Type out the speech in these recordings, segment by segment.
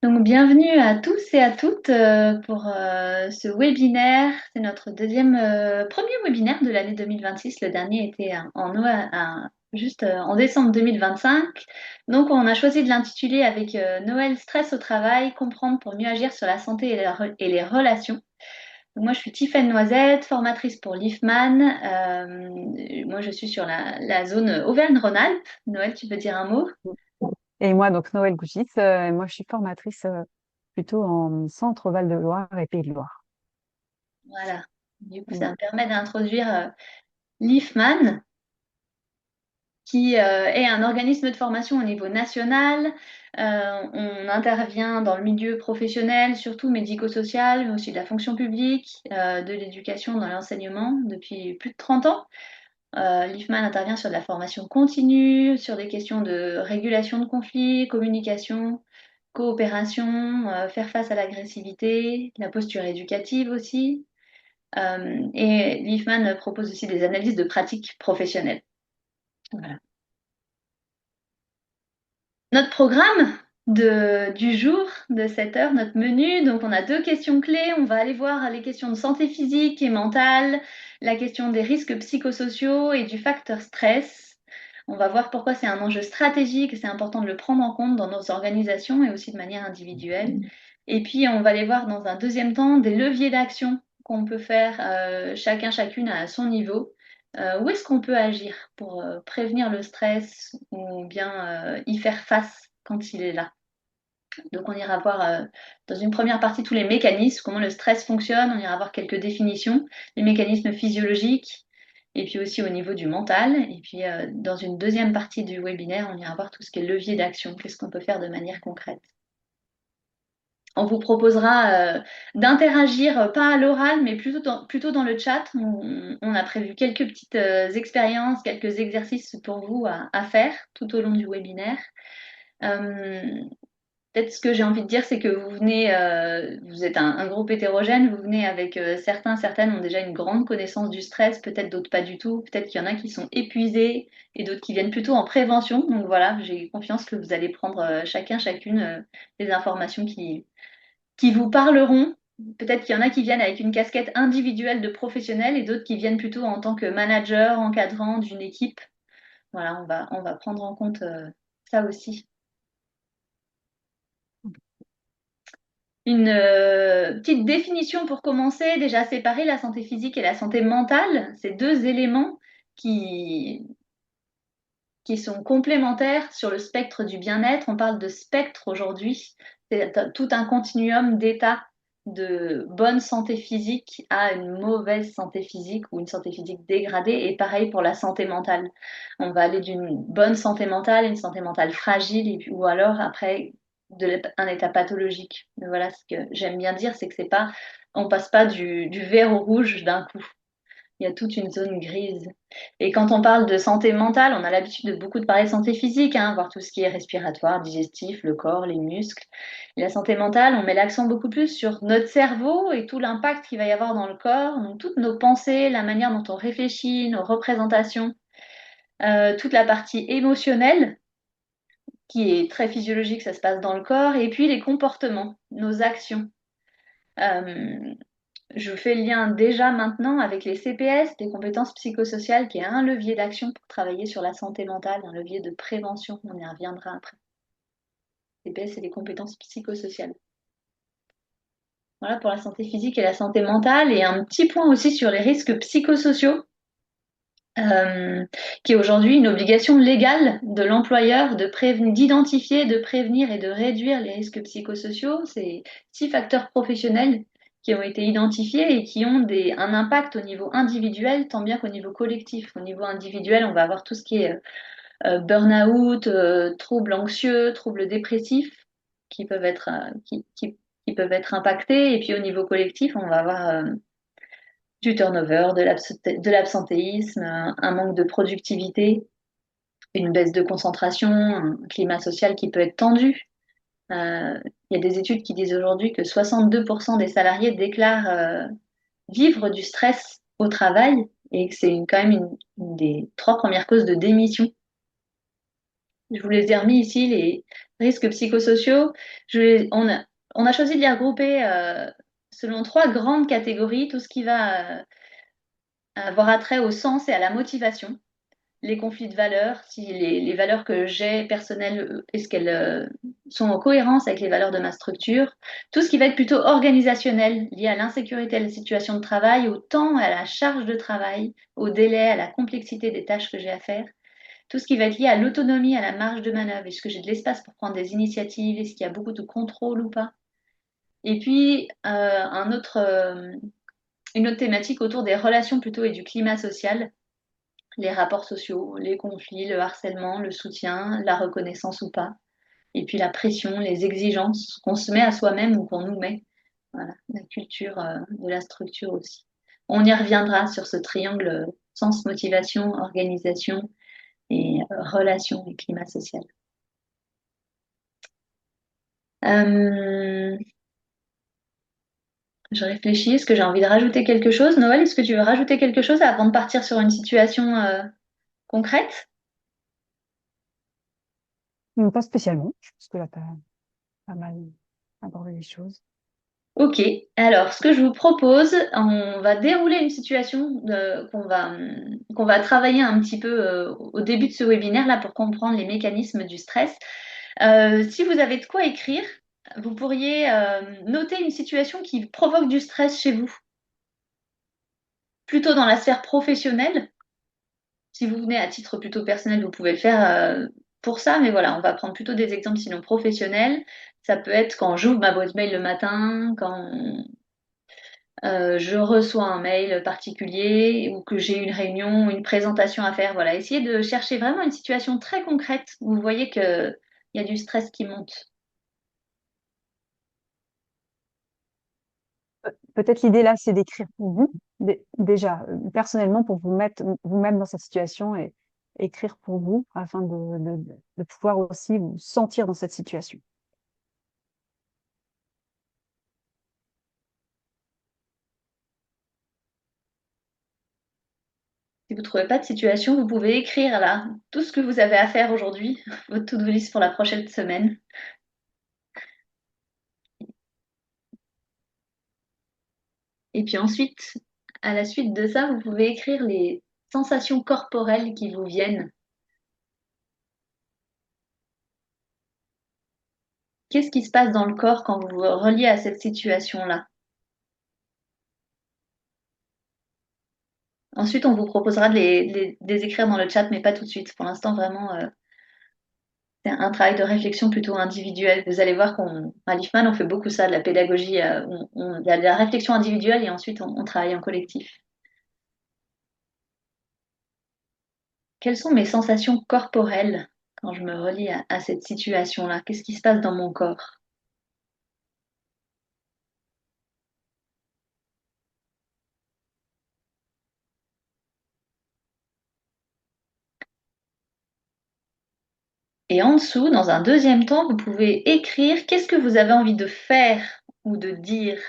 Donc, bienvenue à tous et à toutes pour ce webinaire. C'est notre premier webinaire de l'année 2026. Le dernier était juste en décembre 2025. Donc, on a choisi de l'intituler avec Noël, stress au travail, comprendre pour mieux agir sur la santé et les relations. Donc, moi, je suis Tiffaine Noisette, formatrice pour Lifman. Moi, je suis sur la zone Auvergne-Rhône-Alpes. Noël, tu veux dire un mot? Et moi, donc Noël Gougis, et moi je suis formatrice plutôt en centre Val-de-Loire et Pays de Loire. Voilà. Du coup, ça Mm. me permet d'introduire l'IFMAN, qui est un organisme de formation au niveau national. On intervient dans le milieu professionnel, surtout médico-social, mais aussi de la fonction publique, de l'éducation dans l'enseignement depuis plus de 30 ans. L'IFMAN intervient sur de la formation continue, sur des questions de régulation de conflits, communication, coopération, faire face à l'agressivité, la posture éducative aussi. Et l'IFMAN propose aussi des analyses de pratiques professionnelles. Voilà. Notre programme du jour, de cette heure, notre menu, donc on a deux questions clés. On va aller voir les questions de santé physique et mentale, la question des risques psychosociaux et du facteur stress. On va voir pourquoi c'est un enjeu stratégique et c'est important de le prendre en compte dans nos organisations et aussi de manière individuelle. Et puis on va aller voir dans un deuxième temps des leviers d'action qu'on peut faire chacune à son niveau. Où est-ce qu'on peut agir pour prévenir le stress ou bien y faire face quand il est là? Donc on ira voir dans une première partie tous les mécanismes, comment le stress fonctionne, on ira voir quelques définitions, les mécanismes physiologiques, et puis aussi au niveau du mental. Et puis dans une deuxième partie du webinaire, on ira voir tout ce qui est levier d'action, qu'est-ce qu'on peut faire de manière concrète. On vous proposera d'interagir, pas à l'oral, mais plutôt dans le chat. On a prévu quelques petites expériences, quelques exercices pour vous à faire tout au long du webinaire. Euh, Peut-être ce que j'ai envie de dire, c'est que vous êtes un groupe hétérogène, vous venez avec certaines ont déjà une grande connaissance du stress, peut-être d'autres pas du tout, peut-être qu'il y en a qui sont épuisés et d'autres qui viennent plutôt en prévention. Donc voilà, j'ai confiance que vous allez prendre chacune les informations qui vous parleront. Peut-être qu'il y en a qui viennent avec une casquette individuelle de professionnel et d'autres qui viennent plutôt en tant que manager, encadrant d'une équipe. Voilà, on va prendre en compte ça aussi. Une petite définition pour commencer, déjà séparer la santé physique et la santé mentale, c'est deux éléments qui, qui sont complémentaires sur le spectre du bien-être. On parle de spectre aujourd'hui, c'est tout un continuum d'états de bonne santé physique à une mauvaise santé physique ou une santé physique dégradée, et pareil pour la santé mentale. On va aller d'une bonne santé mentale à une santé mentale fragile, ou alors après un état pathologique. Mais voilà, ce que j'aime bien dire, c'est que c'est pas, on passe pas du vert au rouge d'un coup. Il y a toute une zone grise. Et quand on parle de santé mentale, on a l'habitude de beaucoup de parler de santé physique, hein, voir tout ce qui est respiratoire, digestif, le corps, les muscles. Et la santé mentale, on met l'accent beaucoup plus sur notre cerveau et tout l'impact qu'il va y avoir dans le corps, donc toutes nos pensées, la manière dont on réfléchit, nos représentations, toute la partie émotionnelle qui est très physiologique, ça se passe dans le corps, et puis les comportements, nos actions. Euh, Je fais le lien déjà maintenant avec les CPS, les compétences psychosociales, qui est un levier d'action pour travailler sur la santé mentale, un levier de prévention. On y reviendra après. CPS, c'est les compétences psychosociales. Voilà pour la santé physique et la santé mentale. Et un petit point aussi sur les risques psychosociaux, euh, qui est aujourd'hui une obligation légale de l'employeur d'identifier, de prévenir et de réduire les risques psychosociaux. C'est 6 facteurs professionnels qui ont été identifiés et qui ont un impact au niveau individuel tant bien qu'au niveau collectif. Au niveau individuel, on va avoir tout ce qui est burn-out, troubles anxieux, troubles dépressifs qui peuvent être, qui peuvent être impactés. Et puis au niveau collectif, on va avoir du turnover, de l'absentéisme, un manque de productivité, une baisse de concentration, un climat social qui peut être tendu. Il y a des études qui disent aujourd'hui que 62% des salariés déclarent vivre du stress au travail et que c'est quand même une des 3 premières causes de démission. Je vous les ai remis ici, risques psychosociaux, on a choisi de les regrouper selon trois grandes catégories, tout ce qui va avoir attrait au sens et à la motivation, les conflits de valeurs, si les valeurs que j'ai personnelles, est-ce qu'elles sont en cohérence avec les valeurs de ma structure, tout ce qui va être plutôt organisationnel, lié à l'insécurité, à la situation de travail, au temps, à la charge de travail, au délai, à la complexité des tâches que j'ai à faire. Tout ce qui va être lié à l'autonomie, à la marge de manœuvre. Est-ce que j'ai de l'espace pour prendre des initiatives? Est-ce qu'il y a beaucoup de contrôle ou pas? Et puis, une autre thématique autour des relations plutôt et du climat social, les rapports sociaux, les conflits, le harcèlement, le soutien, la reconnaissance ou pas. Et puis la pression, les exigences qu'on se met à soi-même ou qu'on nous met. Voilà, la culture de la structure aussi. On y reviendra sur ce triangle sens, motivation, organisation et relation et climat social. Euh, je réfléchis, est-ce que j'ai envie de rajouter quelque chose? Noël, est-ce que tu veux rajouter quelque chose avant de partir sur une situation concrète? Pas spécialement. Je pense que là, tu as pas mal abordé les choses. Ok, alors ce que je vous propose, on va dérouler une situation qu'on va travailler un petit peu au début de ce webinaire là pour comprendre les mécanismes du stress. Si vous avez de quoi écrire, vous pourriez noter une situation qui provoque du stress chez vous, plutôt dans la sphère professionnelle. Si vous venez à titre plutôt personnel, vous pouvez le faire pour ça, mais voilà, on va prendre plutôt des exemples sinon professionnels. Ça peut être quand j'ouvre ma boîte mail le matin, quand je reçois un mail particulier ou que j'ai une réunion, une présentation à faire. Voilà, essayez de chercher vraiment une situation très concrète où vous voyez qu'il y a du stress qui monte. Peut-être l'idée là, c'est d'écrire pour vous, déjà, personnellement, pour vous mettre vous-même dans cette situation et écrire pour vous afin de pouvoir aussi vous sentir dans cette situation. Si vous ne trouvez pas de situation, vous pouvez écrire là tout ce que vous avez à faire aujourd'hui, votre to-do list pour la prochaine semaine. Et puis ensuite, à la suite de ça, vous pouvez écrire les sensations corporelles qui vous viennent. Qu'est-ce qui se passe dans le corps quand vous vous reliez à cette situation-là? Ensuite, on vous proposera de les écrire dans le chat, mais pas tout de suite. Pour l'instant, vraiment, c'est un travail de réflexion plutôt individuel. Vous allez voir qu'à l'IFMAN, on fait beaucoup ça, de la pédagogie. Il y a de la réflexion individuelle et ensuite, on travaille en collectif. Quelles sont mes sensations corporelles quand je me relie à cette situation-là? Qu'est-ce qui se passe dans mon corps? Et en dessous, dans un deuxième temps, vous pouvez écrire qu'est-ce que vous avez envie de faire ou de dire.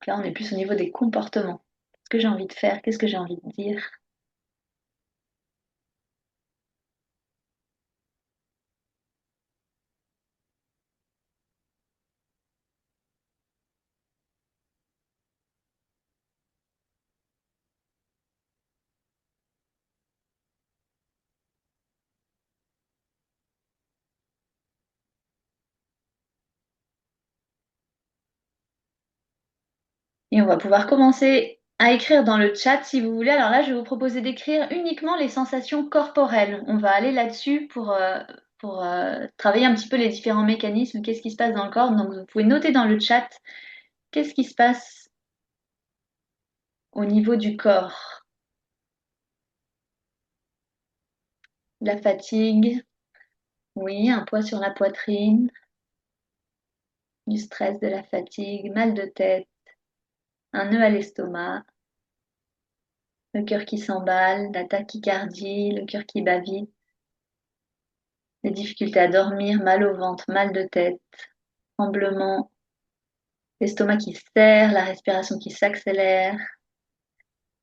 Là, on est plus au niveau des comportements. Qu'est-ce que j'ai envie de faire? Qu'est-ce que j'ai envie de dire? Et on va pouvoir commencer à écrire dans le chat si vous voulez. Alors là, je vais vous proposer d'écrire uniquement les sensations corporelles. On va aller là-dessus pour travailler un petit peu les différents mécanismes, qu'est-ce qui se passe dans le corps. Donc vous pouvez noter dans le chat qu'est-ce qui se passe au niveau du corps. La fatigue, oui, un poids sur la poitrine, du stress, de la fatigue, mal de tête, un nœud à l'estomac, le cœur qui s'emballe, la tachycardie, le cœur qui bat vite, des difficultés à dormir, mal au ventre, mal de tête, tremblement, l'estomac qui se serre, la respiration qui s'accélère,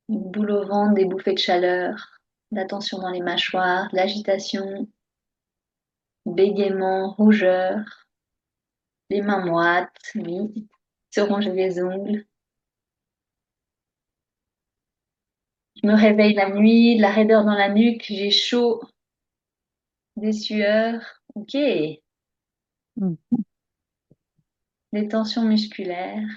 une boule au ventre, des bouffées de chaleur. de la tension dans les mâchoires, de l'agitation, bégaiement, rougeur, les mains moites, oui, se ronger les ongles. Je me réveille la nuit, de la raideur dans la nuque, j'ai chaud, des sueurs. Ok, des Mm. tensions musculaires,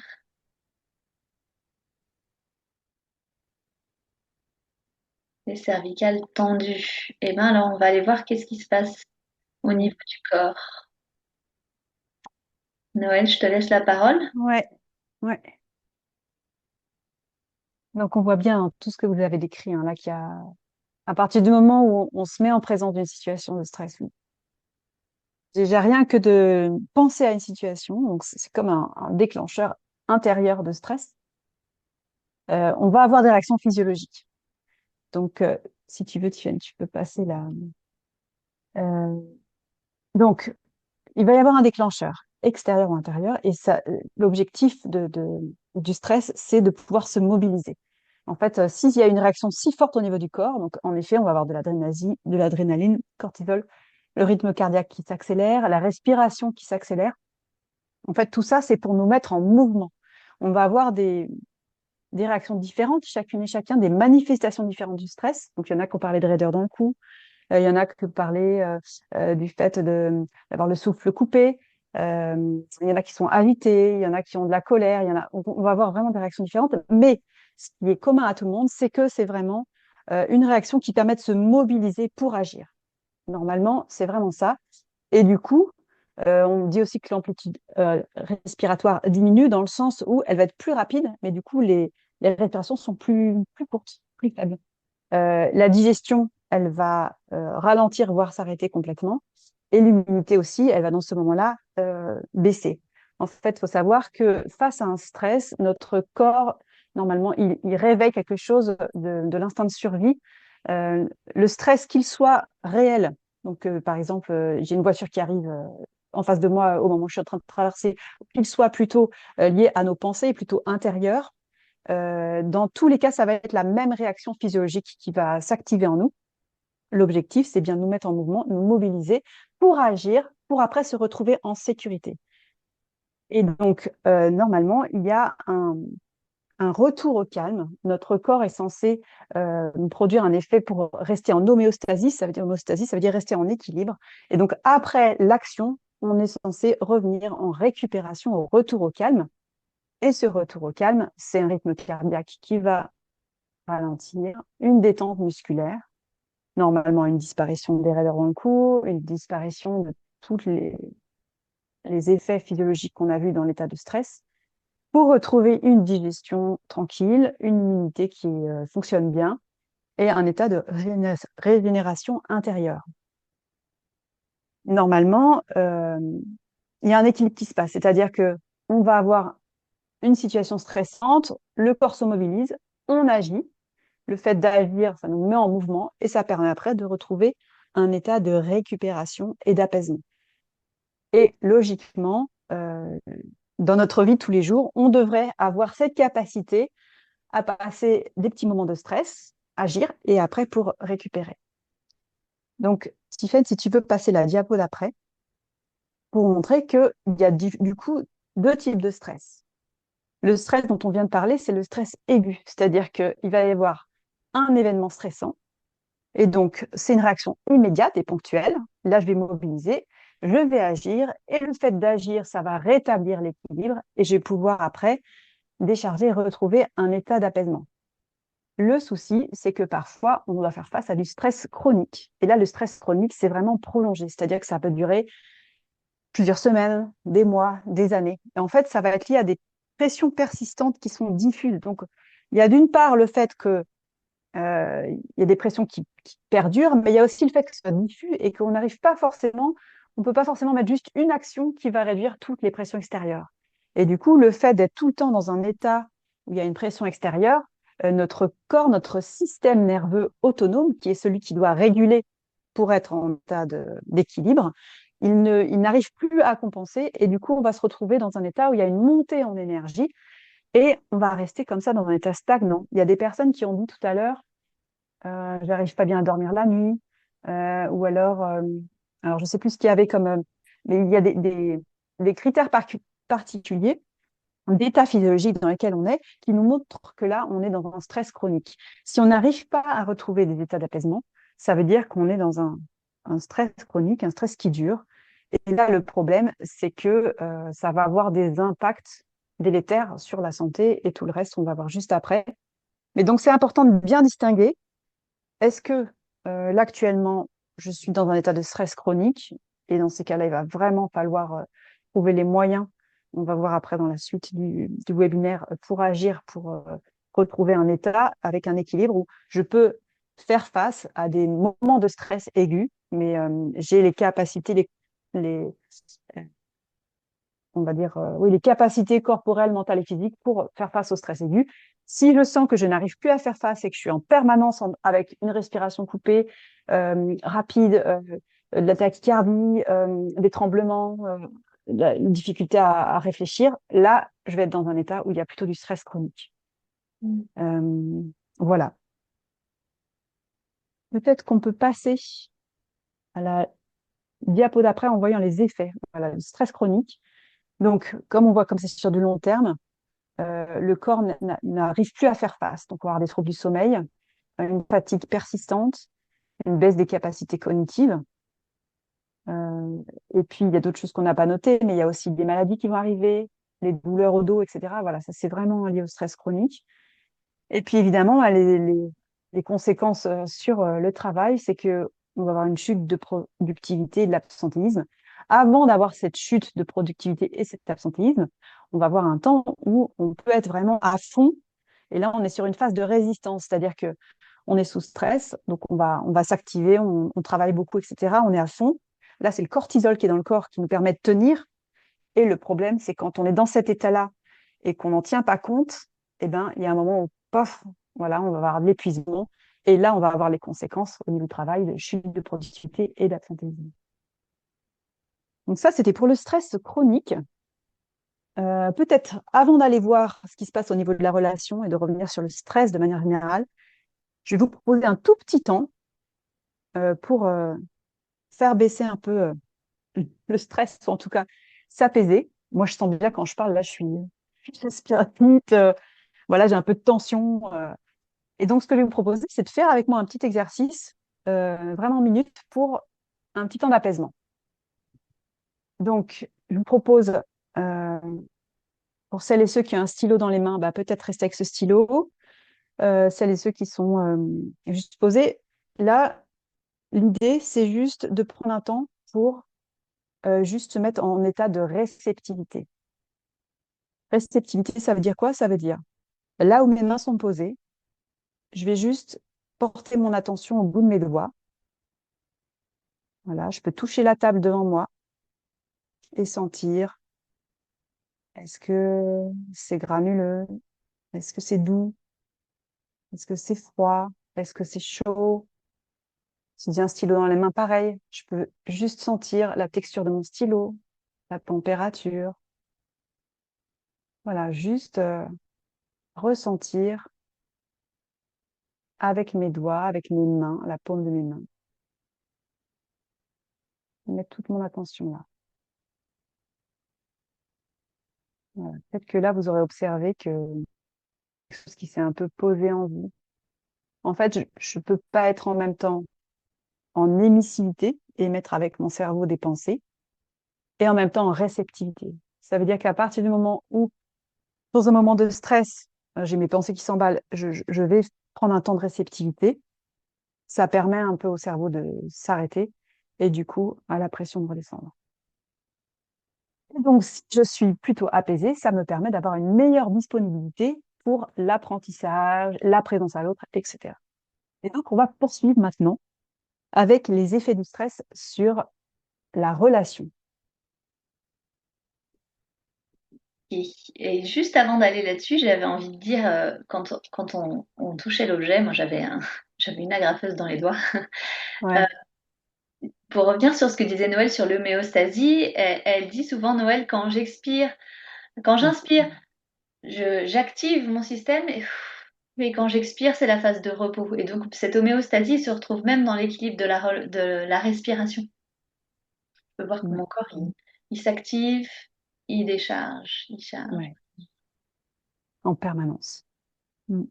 les cervicales tendues. Et ben alors, on va aller voir qu'est-ce qui se passe au niveau du corps. Noël, je te laisse la parole. Ouais, ouais. Donc, on voit bien tout ce que vous avez décrit, hein, là, qu'il y a, à partir du moment où on se met en présence d'une situation de stress, oui. Déjà, rien que de penser à une situation, donc c'est comme un déclencheur intérieur de stress, on va avoir des réactions physiologiques. Donc, si tu veux, Tiffany, tu peux passer là. Euh, donc, il va y avoir un déclencheur, extérieur ou intérieur, et ça, l'objectif du stress, c'est de pouvoir se mobiliser. En fait, s'il y a une réaction si forte au niveau du corps, donc en effet, on va avoir de l'adrénaline, cortisol, le rythme cardiaque qui s'accélère, la respiration qui s'accélère. En fait, tout ça, c'est pour nous mettre en mouvement. On va avoir des réactions différentes, chacune et chacun, des manifestations différentes du stress. Donc, il y en a qui ont parlé de raideur dans le cou, il y en a qui parlaient du fait d'avoir le souffle coupé. Il y en a qui sont agités, il y en a qui ont de la colère. On va avoir vraiment des réactions différentes. Mais ce qui est commun à tout le monde, c'est que c'est vraiment une réaction qui permet de se mobiliser pour agir. Normalement, c'est vraiment ça. Et du coup, on dit aussi que l'amplitude respiratoire diminue dans le sens où elle va être plus rapide, mais du coup, les respirations sont plus courtes, plus faibles. La digestion, elle va ralentir, voire s'arrêter complètement. Et l'immunité aussi, elle va dans ce moment-là baisser. En fait, il faut savoir que face à un stress, notre corps, normalement, il réveille quelque chose de l'instinct de survie. Le stress, qu'il soit réel, donc par exemple, j'ai une voiture qui arrive en face de moi au moment où je suis en train de traverser, qu'il soit plutôt lié à nos pensées, plutôt intérieures, dans tous les cas, ça va être la même réaction physiologique qui va s'activer en nous. L'objectif, c'est bien de nous mettre en mouvement, nous mobiliser pour agir, pour après se retrouver en sécurité. Et donc, normalement, il y a un retour au calme. Notre corps est censé produire un effet pour rester en homéostasie. Homéostasie, ça veut dire rester en équilibre. Et donc, après l'action, on est censé revenir en récupération, au retour au calme. Et ce retour au calme, c'est un rythme cardiaque qui va ralentir, une détente musculaire, normalement une disparition des raideurs dans le cou, une disparition de tous les effets physiologiques qu'on a vus dans l'état de stress, pour retrouver une digestion tranquille, une immunité qui fonctionne bien et un état de régénération intérieure. Normalement, il y a un équilibre qui se passe, c'est-à-dire que on va avoir une situation stressante, le corps se mobilise, on agit. Le fait d'agir, ça nous met en mouvement et ça permet après de retrouver un état de récupération et d'apaisement. Et logiquement, dans notre vie de tous les jours, on devrait avoir cette capacité à passer des petits moments de stress, agir et après pour récupérer. Donc, Stephen, si tu peux passer la diapo d'après pour montrer qu'il y a du coup deux types de stress. Le stress dont on vient de parler, c'est le stress aigu, c'est-à-dire qu'il va y avoir un événement stressant. Et donc, c'est une réaction immédiate et ponctuelle. Là, je vais mobiliser, je vais agir, et le fait d'agir, ça va rétablir l'équilibre, et je vais pouvoir après décharger, retrouver un état d'apaisement. Le souci, c'est que parfois, on doit faire face à du stress chronique. Et là, le stress chronique, c'est vraiment prolongé, c'est-à-dire que ça peut durer plusieurs semaines, des mois, des années. Et en fait, ça va être lié à des pressions persistantes qui sont diffuses. Donc, il y a d'une part le fait que il y a des pressions qui perdurent, mais il y a aussi le fait que ce soit diffus et qu'on n'arrive pas forcément, on ne peut pas forcément mettre juste une action qui va réduire toutes les pressions extérieures. Et du coup, le fait d'être tout le temps dans un état où il y a une pression extérieure, notre corps, notre système nerveux autonome, qui est celui qui doit réguler pour être en état d'équilibre, il n'arrive plus à compenser et du coup, on va se retrouver dans un état où il y a une montée en énergie et on va rester comme ça dans un état stagnant. Il y a des personnes qui ont dit tout à l'heure, j'arrive pas bien à dormir la nuit, ou alors je sais plus ce qu'il y avait mais il y a des critères particuliers d'état physiologique dans lesquels on est, qui nous montrent que là, on est dans un stress chronique. Si on n'arrive pas à retrouver des états d'apaisement, ça veut dire qu'on est dans un stress chronique, un stress qui dure. Et là, le problème, c'est que ça va avoir des impacts délétères sur la santé et tout le reste, on va voir juste après. Mais donc, c'est important de bien distinguer. Est-ce que là, actuellement, je suis dans un état de stress chronique? Et dans ces cas-là, il va vraiment falloir trouver les moyens. On va voir après dans la suite du webinaire pour agir, pour retrouver un état avec un équilibre où je peux faire face à des moments de stress aigus, mais j'ai les capacités, les, on va dire, oui, les capacités corporelles, mentales et physiques pour faire face au stress aigu. Si je sens que je n'arrive plus à faire face et que je suis en permanence avec une respiration coupée, rapide, de la tachycardie, des tremblements, une difficulté à réfléchir, là, je vais être dans un état où il y a plutôt du stress chronique. Mm. Euh, voilà. Peut-être qu'on peut passer à la diapo d'après en voyant les effets. Voilà, le stress chronique. Donc, comme on voit comme c'est sur du long terme, le corps n'arrive plus à faire face. Donc, on va avoir des troubles du sommeil, une fatigue persistante, une baisse des capacités cognitives. Et puis, il y a d'autres choses qu'on n'a pas notées, mais il y a aussi des maladies qui vont arriver, les douleurs au dos, etc. Voilà, ça, c'est vraiment lié au stress chronique. Et puis, évidemment, les conséquences sur le travail, c'est que on va avoir une chute de productivité et de l'absentéisme. Avant d'avoir cette chute de productivité et cet absentéisme, on va avoir un temps où on peut être vraiment à fond. Et là, on est sur une phase de résistance, c'est-à-dire que on est sous stress, donc on va s'activer, on travaille beaucoup, etc. On est à fond. Là, c'est le cortisol qui est dans le corps qui nous permet de tenir. Et le problème, c'est quand on est dans cet état-là et qu'on n'en tient pas compte, eh ben, il y a un moment où, pof, voilà, on va avoir de l'épuisement. Et là, on va avoir les conséquences au niveau du travail, de chute de productivité et d'absentéisme. Donc ça, c'était pour le stress chronique. Peut-être avant d'aller voir ce qui se passe au niveau de la relation et de revenir sur le stress de manière générale, je vais vous proposer un tout petit temps pour faire baisser un peu le stress, ou en tout cas s'apaiser. Moi, je sens bien quand je parle, là, je respire vite, voilà, j'ai un peu de tension. Et donc, ce que je vais vous proposer, c'est de faire avec moi un petit exercice, vraiment en minutes, pour un petit temps d'apaisement. Donc, je vous propose, euh, pour celles et ceux qui ont un stylo dans les mains, bah, peut-être rester avec ce stylo. Celles et ceux qui sont juste posés. Là, l'idée, c'est juste de prendre un temps pour juste se mettre en état de réceptivité. Réceptivité, ça veut dire quoi? Ça veut dire, là où mes mains sont posées, je vais juste porter mon attention au bout de mes doigts. Voilà, je peux toucher la table devant moi et sentir, est-ce que c'est granuleux? Est-ce que c'est doux? Est-ce que c'est froid? Est-ce que c'est chaud? Si j'ai un stylo dans les mains, pareil, je peux juste sentir la texture de mon stylo, la température. Voilà, juste ressentir avec mes doigts, avec mes mains, la paume de mes mains. Mettre toute mon attention là. Voilà. Peut-être que là, vous aurez observé que quelque chose qui s'est un peu posé en vous. En fait, je ne peux pas être en même temps en émissivité, émettre avec mon cerveau des pensées, et en même temps en réceptivité. Ça veut dire qu'à partir du moment où, dans un moment de stress, j'ai mes pensées qui s'emballent, je vais prendre un temps de réceptivité. Ça permet un peu au cerveau de s'arrêter et du coup à la pression de redescendre. Et donc, si je suis plutôt apaisée, ça me permet d'avoir une meilleure disponibilité pour l'apprentissage, la présence à l'autre, etc. Et donc, on va poursuivre maintenant avec les effets du stress sur la relation. Et juste avant d'aller là-dessus, j'avais envie de dire, quand on touchait l'objet, moi j'avais une agrafeuse dans les doigts. Euh, Ouais. pour revenir sur ce que disait Noël sur l'homéostasie, elle dit souvent, Noël, quand j'inspire, j'active mon système et Et quand j'expire, c'est la phase de repos. Et donc, cette homéostasie se retrouve même dans l'équilibre de la respiration. Je peux voir que Ouais. mon corps, il s'active, il décharge, il charge. Ouais. En permanence. Mm.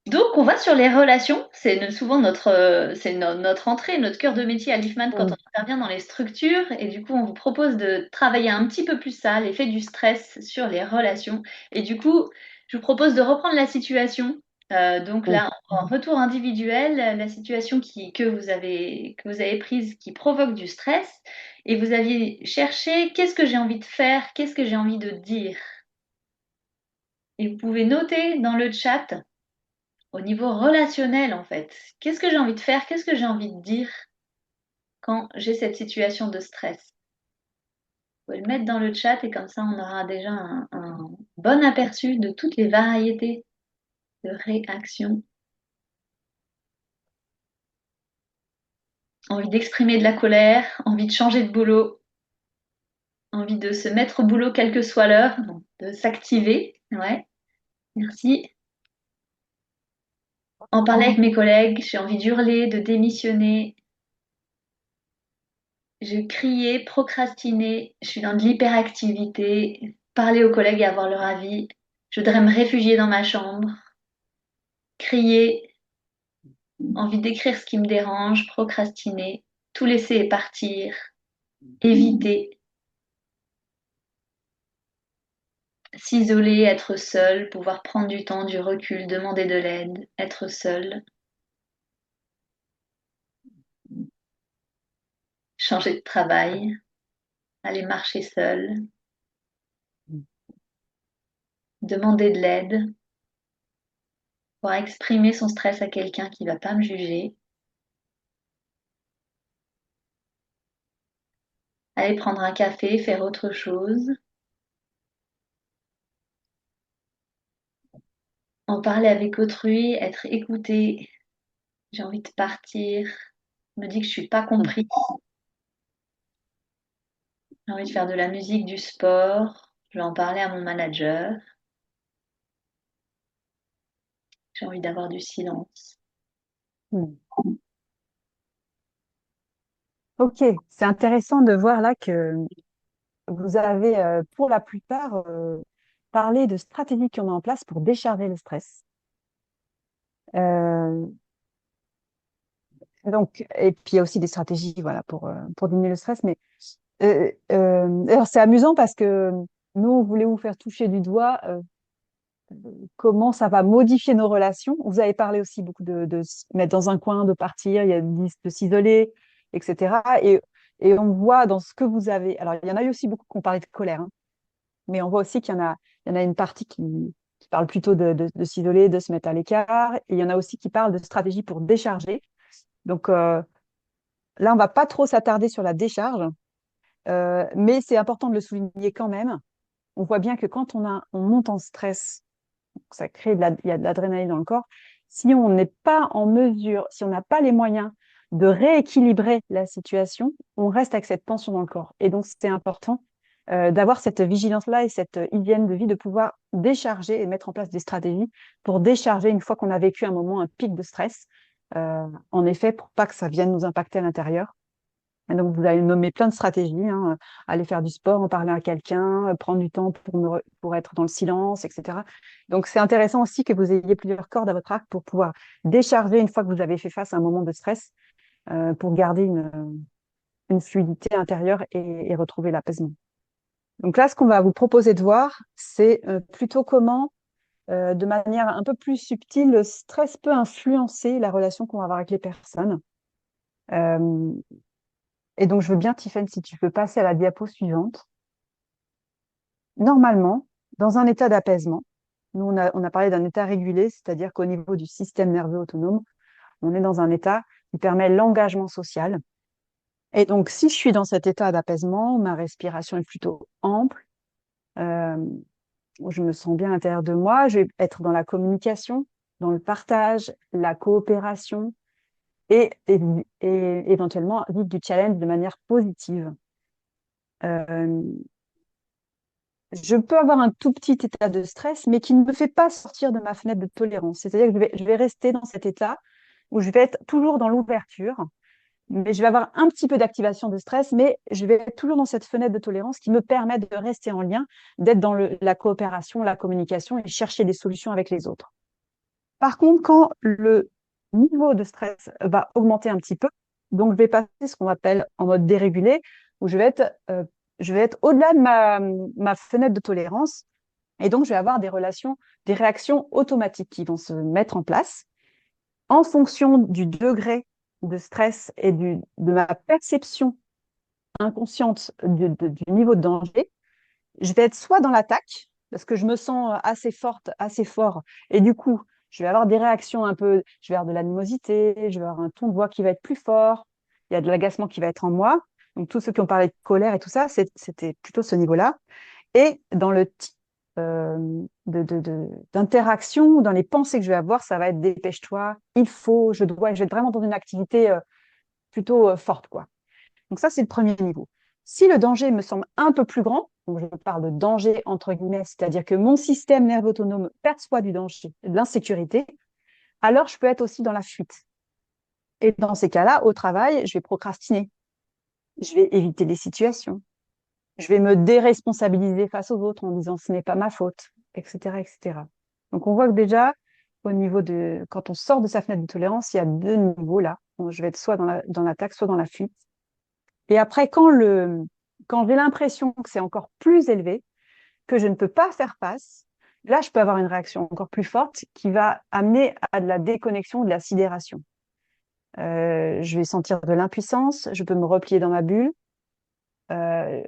Donc, on va sur les relations. Souvent notre entrée, notre cœur de métier à l'IFMAN quand on Mm. intervient dans les structures. Et du coup, on vous propose de travailler un petit peu plus ça, l'effet du stress sur les relations. Et du coup, je vous propose de reprendre la situation. Donc Mm. là, en retour individuel, la situation que vous avez prise qui provoque du stress. Et vous aviez cherché qu'est-ce que j'ai envie de faire, qu'est-ce que j'ai envie de dire. Et vous pouvez noter dans le chat au niveau relationnel, en fait. Qu'est-ce que j'ai envie de faire? Qu'est-ce que j'ai envie de dire quand j'ai cette situation de stress? Vous pouvez le mettre dans le chat et comme ça, on aura déjà un bon aperçu de toutes les variétés de réactions. Envie d'exprimer de la colère, envie de changer de boulot, envie de se mettre au boulot quelle que soit l'heure, donc de s'activer. Ouais, merci. En parler avec mes collègues, j'ai envie d'hurler, de démissionner. Je criais, procrastiner, je suis dans de l'hyperactivité, parler aux collègues et avoir leur avis. Je voudrais me réfugier dans ma chambre, crier, envie d'écrire ce qui me dérange, procrastiner, tout laisser et partir, éviter, s'isoler, être seul, pouvoir prendre du temps, du recul, demander de l'aide, être seul, changer de travail, aller marcher seul, demander de l'aide, pouvoir exprimer son stress à quelqu'un qui ne va pas me juger, aller prendre un café, faire autre chose, en parler avec autrui, être écouté, j'ai envie de partir, je me dis que je suis pas Mm. compris, j'ai envie de faire de la musique, du sport, je vais en parler à mon manager, j'ai envie d'avoir du silence. Mm. Ok, c'est intéressant de voir là que vous avez, pour la plupart, parlé de stratégies qu'on met en place pour décharger le stress. Euh, donc, et puis il y a aussi des stratégies, voilà, pour diminuer le stress. Mais alors c'est amusant parce que nous, on voulait vous faire toucher du doigt comment ça va modifier nos relations. Vous avez parlé aussi beaucoup de se mettre dans un coin, de partir, il y a de s'isoler, etc. Et on voit dans ce que vous avez. Alors, il y en a eu aussi beaucoup qui ont parlé de colère, hein, mais on voit aussi il y en a une partie qui parle plutôt de s'isoler, de se mettre à l'écart. Et il y en a aussi qui parlent de stratégie pour décharger. Donc là, on va pas trop s'attarder sur la décharge, mais c'est important de le souligner quand même. On voit bien que quand on monte en stress, ça crée il y a de l'adrénaline dans le corps. Si on n'est pas en mesure, si on n'a pas les moyens de rééquilibrer la situation, on reste avec cette tension dans le corps. Et donc, c'est important d'avoir cette vigilance-là et cette hygiène de vie, de pouvoir décharger et mettre en place des stratégies pour décharger une fois qu'on a vécu un moment, un pic de stress, en effet, pour pas que ça vienne nous impacter à l'intérieur. Et donc, vous avez nommé plein de stratégies, hein, aller faire du sport, en parler à quelqu'un, prendre du temps pour être dans le silence, etc. Donc, c'est intéressant aussi que vous ayez plusieurs cordes à votre arc pour pouvoir décharger une fois que vous avez fait face à un moment de stress, pour garder une fluidité intérieure et retrouver l'apaisement. Donc là, ce qu'on va vous proposer de voir, c'est plutôt comment, de manière un peu plus subtile, le stress peut influencer la relation qu'on va avoir avec les personnes. Euh, et donc, je veux bien, Tiffany, si tu peux passer à la diapo suivante. Normalement, dans un état d'apaisement, nous, on a parlé d'un état régulé, c'est-à-dire qu'au niveau du système nerveux autonome, on est dans un état qui permet l'engagement social. Et donc, si je suis dans cet état d'apaisement, ma respiration est plutôt ample, euh, je me sens bien à l'intérieur de moi, je vais être dans la communication, dans le partage, la coopération et éventuellement vivre du challenge de manière positive. Euh, je peux avoir un tout petit état de stress, mais qui ne me fait pas sortir de ma fenêtre de tolérance. C'est-à-dire que je vais rester dans cet état où je vais être toujours dans l'ouverture, mais je vais avoir un petit peu d'activation de stress, mais je vais être toujours dans cette fenêtre de tolérance qui me permet de rester en lien, d'être dans la coopération, la communication et chercher des solutions avec les autres. Par contre, quand le niveau de stress va augmenter un petit peu, donc je vais passer ce qu'on appelle en mode dérégulé, où je vais être au-delà de ma fenêtre de tolérance, et donc je vais avoir des réactions automatiques qui vont se mettre en place en fonction du degré de stress et de ma perception inconsciente du niveau de danger. Je vais être soit dans l'attaque, parce que je me sens assez forte, assez fort, et du coup, je vais avoir des réactions un peu, je vais avoir de l'animosité, je vais avoir un ton de voix qui va être plus fort, il y a de l'agacement qui va être en moi. Donc, tous ceux qui ont parlé de colère et tout ça, c'était plutôt ce niveau-là. Et dans le type d'interaction, dans les pensées que je vais avoir, ça va être dépêche-toi, il faut, je dois, je vais être vraiment dans une activité plutôt forte, quoi. Donc ça, c'est le premier niveau. Si le danger me semble un peu plus grand, donc je parle de danger entre guillemets, c'est-à-dire que mon système nerveux autonome perçoit du danger, de l'insécurité, alors je peux être aussi dans la fuite. Et dans ces cas-là, au travail, je vais procrastiner, je vais éviter des situations, je vais me déresponsabiliser face aux autres en disant ce n'est pas ma faute, etc., etc. Donc on voit que déjà, au niveau de, quand on sort de sa fenêtre de tolérance, il y a deux niveaux là. Je vais être soit dans l'attaque, soit dans la fuite. Et après, quand j'ai l'impression que c'est encore plus élevé, que je ne peux pas faire face, là, je peux avoir une réaction encore plus forte qui va amener à de la déconnexion, de la sidération. Je vais sentir de l'impuissance, je peux me replier dans ma bulle, euh,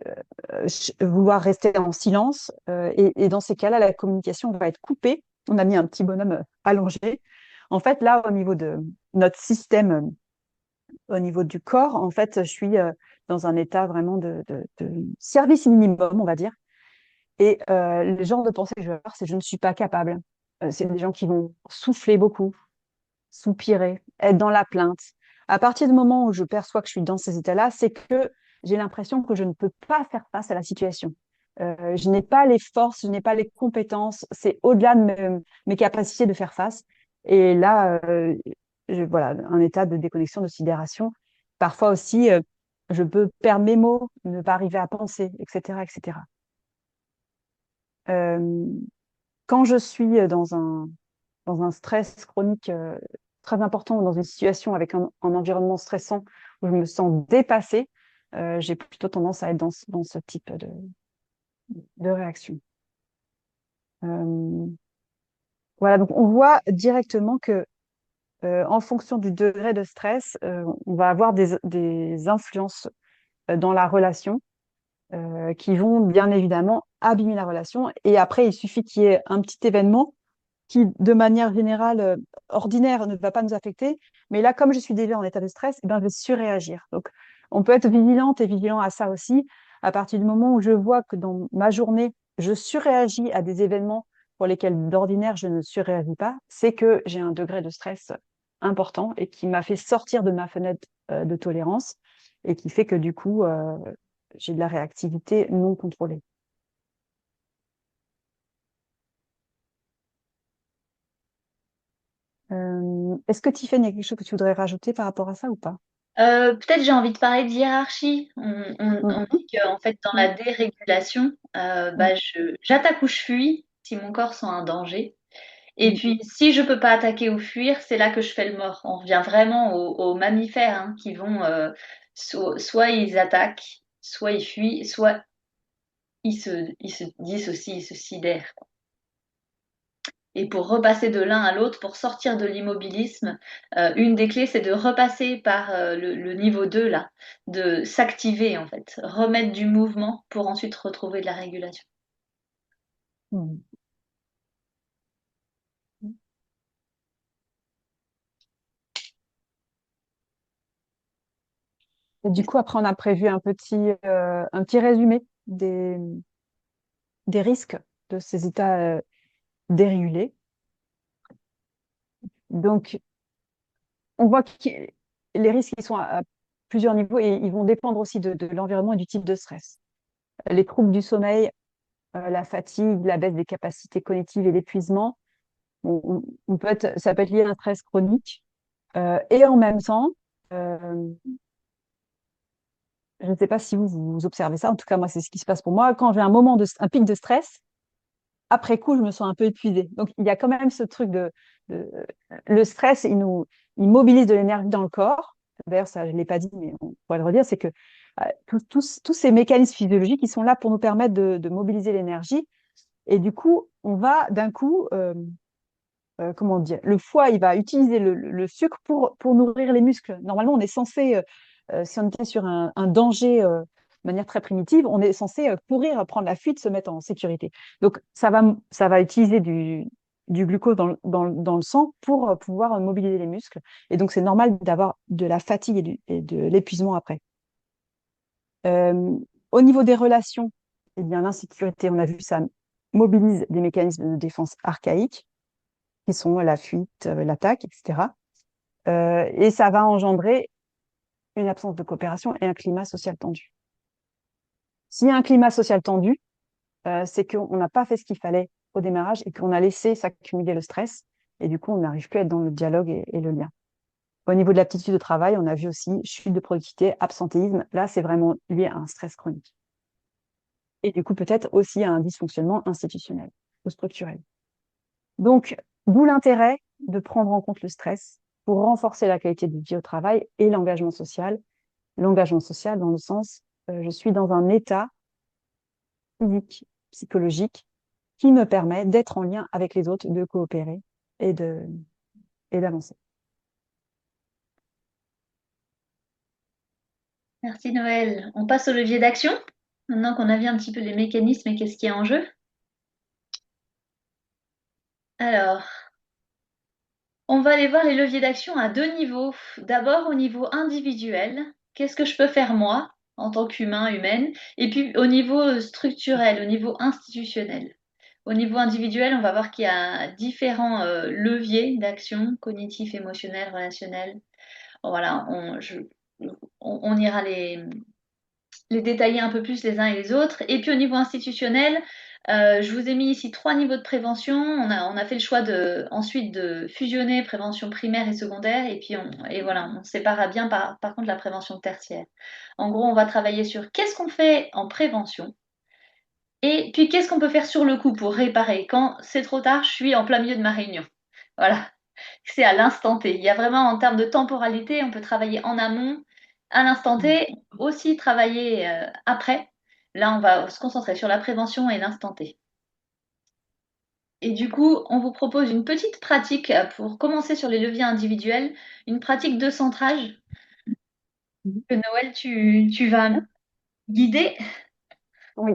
vouloir rester en silence. Et dans ces cas-là, la communication va être coupée. On a mis un petit bonhomme allongé. En fait, là, au niveau de notre système, au niveau du corps, en fait, je suis dans un état vraiment de service minimum, on va dire. Et le genre de pensée que je vais avoir, c'est je ne suis pas capable. C'est des gens qui vont souffler beaucoup, soupirer, être dans la plainte. À partir du moment où je perçois que je suis dans ces états-là, c'est que j'ai l'impression que je ne peux pas faire face à la situation. Je n'ai pas les forces, je n'ai pas les compétences, c'est au-delà de mes capacités de faire face. Et là, voilà, un état de déconnexion, de sidération. Parfois aussi, je peux perdre mes mots, ne pas arriver à penser, etc., etc. Euh, Quand je suis dans un stress chronique très important, ou dans une situation avec un environnement stressant où je me sens dépassée, j'ai plutôt tendance à être dans ce type de réaction. Euh, voilà, donc on voit directement que en fonction du degré de stress, on va avoir des influences dans la relation qui vont bien évidemment abîmer la relation. Et après, il suffit qu'il y ait un petit événement qui, de manière générale, ordinaire, ne va pas nous affecter. Mais là, comme je suis déjà en état de stress, eh ben, je vais surréagir. Donc, on peut être vigilante et vigilant à ça aussi. À partir du moment où je vois que dans ma journée, je surréagis à des événements pour lesquels d'ordinaire je ne surréagis pas, c'est que j'ai un degré de stress important et qui m'a fait sortir de ma fenêtre de tolérance et qui fait que du coup, j'ai de la réactivité non contrôlée. Est-ce que Tiffany, il y a quelque chose que tu voudrais rajouter par rapport à ça ou pas? Peut-être j'ai envie de parler de hiérarchie. On Mhm. dit qu'en fait, dans Mm. la dérégulation, Mm. j'attaque ou je fuis si mon corps sent un danger. Et Mm. puis, si je peux pas attaquer ou fuir, c'est là que je fais le mort. On revient vraiment aux mammifères hein, qui vont soit ils attaquent, soit ils fuient, soit ils se dissocient, ils se sidèrent. Et pour repasser de l'un à l'autre, pour sortir de l'immobilisme, une des clés, c'est de repasser par le niveau 2 là, de s'activer en fait, remettre du mouvement pour ensuite retrouver de la régulation. Mm. Et du coup, après, on a prévu un petit résumé des risques de ces états dérégulés. Donc, on voit que les risques, ils sont à plusieurs niveaux et ils vont dépendre aussi de l'environnement et du type de stress. Les troubles du sommeil, la fatigue, la baisse des capacités cognitives et l'épuisement. Ça peut être lié à un stress chronique. Et en même temps, euh, je ne sais pas si vous observez ça. En tout cas, moi, c'est ce qui se passe pour moi. Quand j'ai un pic de stress, après coup, je me sens un peu épuisée. Donc, il y a quand même ce truc de le stress, il mobilise de l'énergie dans le corps. D'ailleurs, ça, je ne l'ai pas dit, mais on pourrait le redire, c'est que tous ces mécanismes physiologiques, ils sont là pour nous permettre de mobiliser l'énergie. Et du coup, on va d'un coup, comment dire, le foie, il va utiliser le sucre pour nourrir les muscles. Normalement, on est censé, si on était sur un danger de manière très primitive, on est censé courir, prendre la fuite, se mettre en sécurité. Donc, ça va utiliser du glucose dans le sang pour pouvoir mobiliser les muscles. Et donc, c'est normal d'avoir de la fatigue et de l'épuisement après. Euh, Au niveau des relations, eh bien, l'insécurité, on a vu, ça mobilise des mécanismes de défense archaïques qui sont la fuite, l'attaque, etc. Et ça va engendrer une absence de coopération et un climat social tendu. S'il y a un climat social tendu, c'est qu'on n'a pas fait ce qu'il fallait au démarrage et qu'on a laissé s'accumuler le stress. Et du coup, on n'arrive plus à être dans le dialogue et le lien. Au niveau de l'aptitude au travail, on a vu aussi chute de productivité, absentéisme. Là, c'est vraiment lié à un stress chronique. Et du coup, peut-être aussi à un dysfonctionnement institutionnel ou structurel. Donc, d'où l'intérêt de prendre en compte le stress pour renforcer la qualité de vie au travail et l'engagement social. L'engagement social dans le sens, je suis dans un état physique, psychologique, qui me permet d'être en lien avec les autres, de coopérer et de, et d'avancer. Merci Noël. On passe au levier d'action. Maintenant qu'on a vu un petit peu les mécanismes et qu'est-ce qui est en jeu. Alors, on va aller voir les leviers d'action à deux niveaux. D'abord au niveau individuel, qu'est-ce que je peux faire moi en tant qu'humain, humaine, et puis au niveau structurel, au niveau institutionnel. Au niveau individuel, on va voir qu'il y a différents leviers d'action, cognitif, émotionnel, relationnel. Voilà, on ira les détailler un peu plus les uns et les autres. Et puis au niveau institutionnel, je vous ai mis ici trois niveaux de prévention. On a fait le choix ensuite de fusionner prévention primaire et secondaire. Et puis et voilà, on séparera bien par contre la prévention tertiaire. En gros, on va travailler sur qu'est-ce qu'on fait en prévention. Et puis qu'est-ce qu'on peut faire sur le coup pour réparer quand c'est trop tard, je suis en plein milieu de ma réunion. Voilà, c'est à l'instant T. Il y a vraiment en termes de temporalité, on peut travailler en amont, à l'instant T, aussi travailler après. Là, on va se concentrer sur la prévention et l'instant T. Et du coup, on vous propose une petite pratique pour commencer sur les leviers individuels, une pratique de centrage que Noël, tu vas guider. Oui.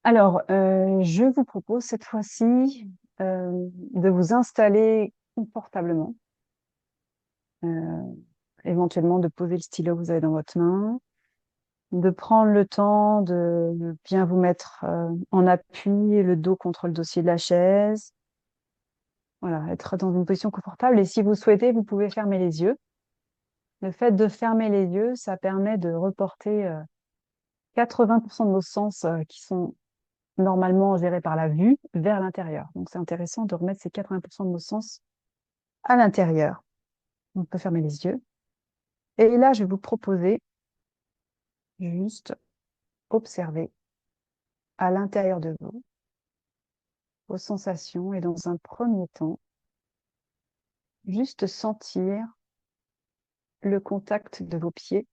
Alors, je vous propose cette fois-ci de vous installer confortablement, euh, éventuellement de poser le stylo que vous avez dans votre main, de prendre le temps de bien vous mettre en appui, le dos contre le dossier de la chaise. Voilà, être dans une position confortable. Et si vous souhaitez, vous pouvez fermer les yeux. Le fait de fermer les yeux, ça permet de reporter 80% de nos sens qui sont normalement gérés par la vue vers l'intérieur. Donc c'est intéressant de remettre ces 80% de nos sens à l'intérieur. On peut fermer les yeux. Et là, je vais vous proposer juste observer à l'intérieur de vous vos sensations et dans un premier temps, juste sentir le contact de vos pieds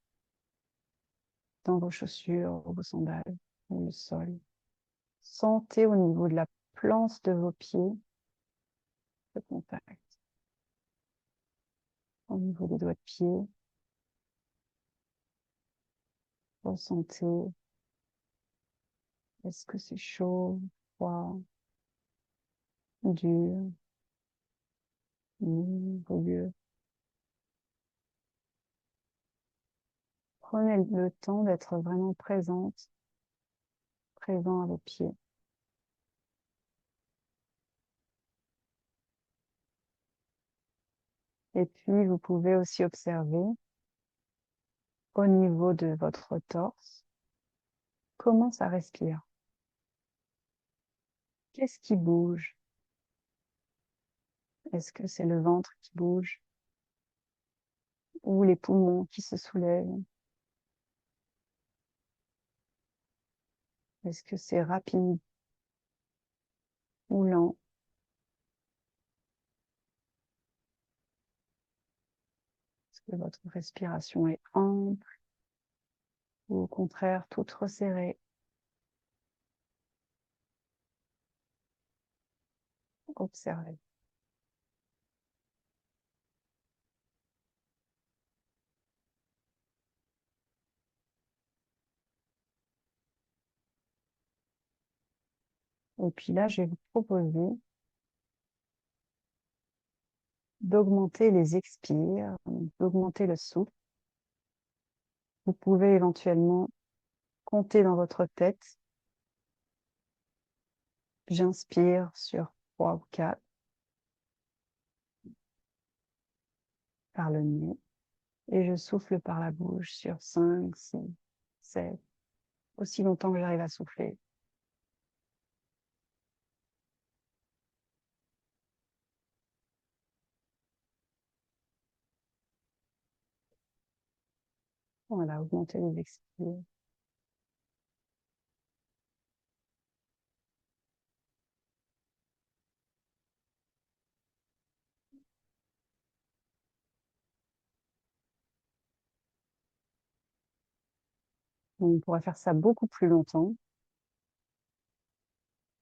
dans vos chaussures, vos sandales, ou le sol. Sentez au niveau de la plante de vos pieds le contact. Au niveau des doigts de pied, ressentez. Est-ce que c'est chaud, froid, dur, rugueux? Prenez le temps d'être vraiment présente, présent à vos pieds. Et puis, vous pouvez aussi observer au niveau de votre torse comment ça respire. Qu'est-ce qui bouge? Est-ce que c'est le ventre qui bouge ou les poumons qui se soulèvent? Est-ce que c'est rapide ou lent? Est-ce que votre respiration est ample ou au contraire toute resserrée? Observez. Et puis là, je vais vous proposer d'augmenter les expires, d'augmenter le souffle. Vous pouvez éventuellement compter dans votre tête. J'inspire sur 3 ou 4 par le nez et je souffle par la bouche sur 5, 6, 7, aussi longtemps que j'arrive à souffler. Voilà, augmenter les expires. On pourrait faire ça beaucoup plus longtemps.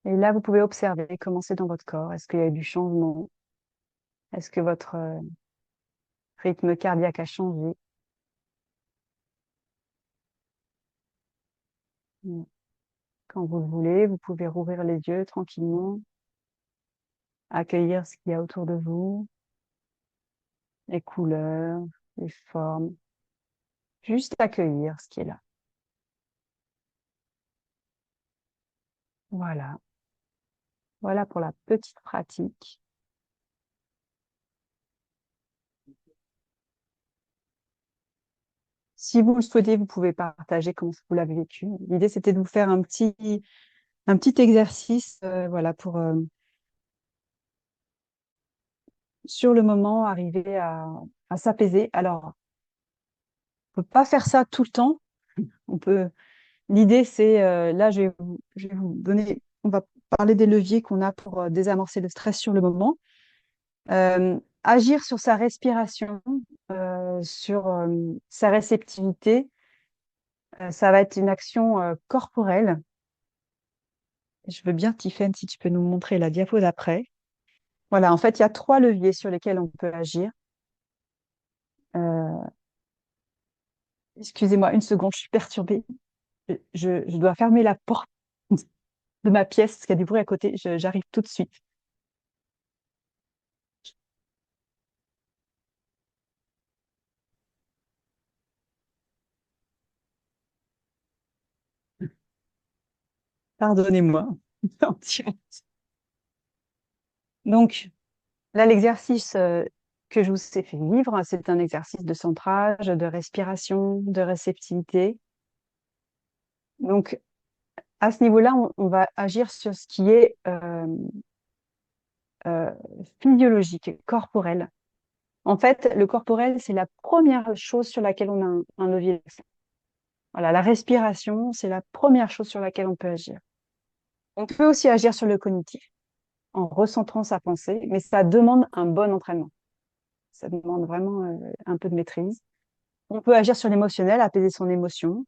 Et là, vous pouvez observer comment c'est dans votre corps. Est-ce qu'il y a eu du changement? Est-ce que votre rythme cardiaque a changé? Quand vous le voulez, vous pouvez rouvrir les yeux tranquillement, accueillir ce qu'il y a autour de vous, les couleurs, les formes, juste accueillir ce qui est là. Voilà. Voilà pour la petite pratique. Si vous le souhaitez, vous pouvez partager comment vous l'avez vécu. L'idée, c'était de vous faire un petit exercice, voilà, pour, sur le moment, arriver à s'apaiser. Alors, on peut pas faire ça tout le temps. On peut, l'idée, c'est, là, je vais vous donner, on va parler des leviers qu'on a pour désamorcer le stress sur le moment. Agir sur sa respiration, sur sa réceptivité, ça va être une action corporelle. Je veux bien, Tiffaine, si tu peux nous montrer la diapo d'après. Voilà, en fait, il y a 3 leviers sur lesquels on peut agir. Euh, excusez-moi, une seconde, je suis perturbée. Je dois fermer la porte de ma pièce parce qu'il y a du bruit à côté. J'arrive tout de suite. Pardonnez-moi. En direct. Donc, là, l'exercice que je vous ai fait vivre, c'est un exercice de centrage, de respiration, de réceptivité. Donc, à ce niveau-là, on va agir sur ce qui est euh, physiologique, corporel. En fait, le corporel, c'est la première chose sur laquelle on a un levier d'action. Voilà, la respiration, c'est la première chose sur laquelle on peut agir. On peut aussi agir sur le cognitif en recentrant sa pensée, mais ça demande un bon entraînement. Ça demande vraiment un peu de maîtrise. On peut agir sur l'émotionnel, apaiser son émotion.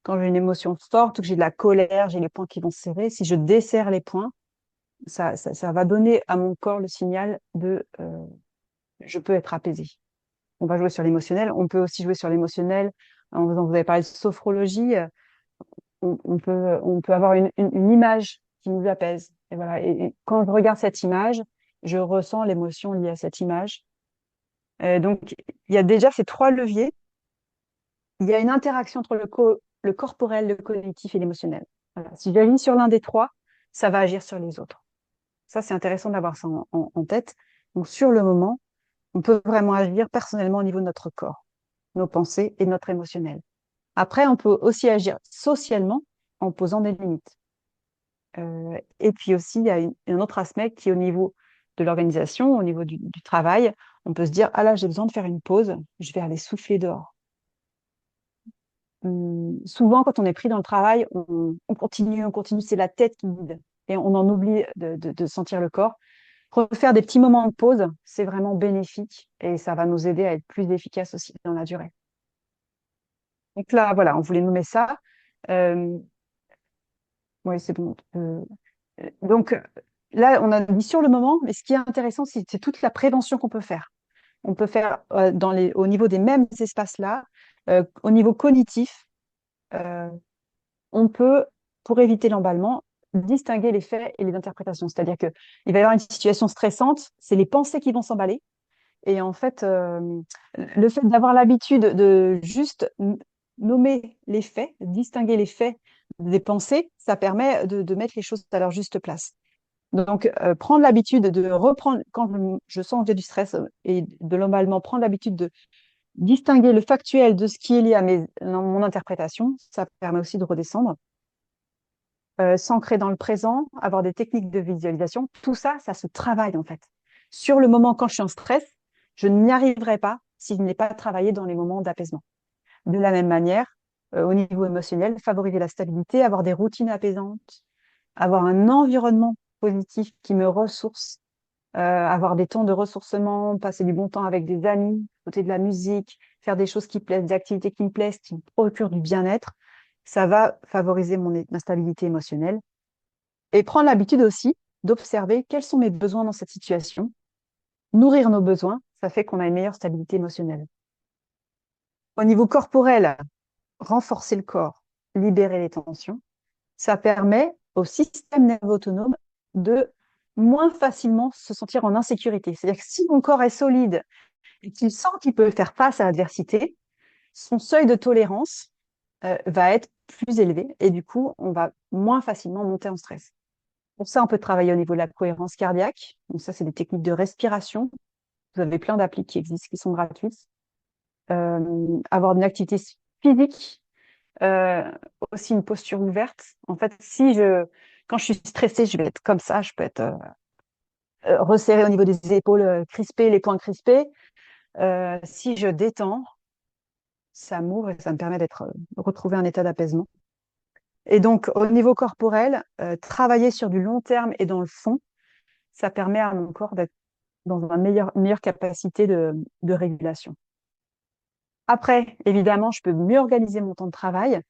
Quand j'ai une émotion forte ou que j'ai de la colère, j'ai les poings qui vont se serrer, si je desserre les poings, ça va donner à mon corps le signal de je peux être apaisé. On va jouer sur l'émotionnel. On peut aussi jouer sur l'émotionnel. Vous avez parlé de sophrologie. On peut avoir une image qui nous apaise. Et voilà. Et quand je regarde cette image, je ressens l'émotion liée à cette image. Donc, il y a déjà ces 3 leviers. Il y a une interaction entre le corporel, le cognitif et l'émotionnel. Voilà. Si j'agis sur l'un des 3, ça va agir sur les autres. Ça, c'est intéressant d'avoir ça en tête. Donc, sur le moment, on peut vraiment agir personnellement au niveau de notre corps, nos pensées et notre émotionnel. Après, on peut aussi agir socialement en posant des limites. Et puis aussi, il y a un autre aspect qui est au niveau de l'organisation, au niveau du travail. On peut se dire, ah là, j'ai besoin de faire une pause, je vais aller souffler dehors. Souvent, quand on est pris dans le travail, on continue, c'est la tête qui guide et on en oublie de sentir le corps. Refaire des petits moments de pause, c'est vraiment bénéfique et ça va nous aider à être plus efficaces aussi dans la durée. Donc là, voilà, on voulait nommer ça. Euh, oui, c'est bon. Donc là, on a dit sur le moment, mais ce qui est intéressant, c'est toute la prévention qu'on peut faire. On peut faire au niveau des mêmes espaces-là, au niveau cognitif, euh, on peut, pour éviter l'emballement, distinguer les faits et les interprétations. C'est-à-dire qu'il va y avoir une situation stressante, c'est les pensées qui vont s'emballer. Et en fait, le fait d'avoir l'habitude de juste nommer les faits, distinguer les faits des pensées, ça permet de mettre les choses à leur juste place. Donc, prendre l'habitude de reprendre, quand je sens que j'ai du stress et de l'emballement, prendre l'habitude de distinguer le factuel de ce qui est lié à mon interprétation, ça permet aussi de redescendre. S'ancrer dans le présent, avoir des techniques de visualisation, tout ça, ça se travaille en fait. Sur le moment, quand je suis en stress, je n'y arriverai pas si je n'ai pas travaillé dans les moments d'apaisement. De la même manière, au niveau émotionnel, favoriser la stabilité, avoir des routines apaisantes, avoir un environnement positif qui me ressource, avoir des temps de ressourcement, passer du bon temps avec des amis, écouter de la musique, faire des choses qui plaisent, des activités qui me plaisent, qui me procurent du bien-être, ça va favoriser ma stabilité émotionnelle et prendre l'habitude aussi d'observer quels sont mes besoins dans cette situation. Nourrir nos besoins, ça fait qu'on a une meilleure stabilité émotionnelle. Au niveau corporel, renforcer le corps, libérer les tensions, ça permet au système nerveux autonome de moins facilement se sentir en insécurité. C'est-à-dire que si mon corps est solide et qu'il sent qu'il peut faire face à l'adversité, son seuil de tolérance va être plus élevé et du coup, on va moins facilement monter en stress. Pour ça, on peut travailler au niveau de la cohérence cardiaque. Donc ça, c'est des techniques de respiration. Vous avez plein d'applis qui existent, qui sont gratuites. Avoir une activité physique, euh, aussi une posture ouverte. En fait, quand je suis stressée, je vais être comme ça, je peux être resserrée au niveau des épaules, crispée, les poings crispés. Si je détends, ça m'ouvre et ça me permet retrouver un état d'apaisement. Et donc, au niveau corporel, travailler sur du long terme et dans le fond, ça permet à mon corps d'être dans une meilleure capacité de régulation. Après, évidemment, je peux mieux organiser mon temps de travail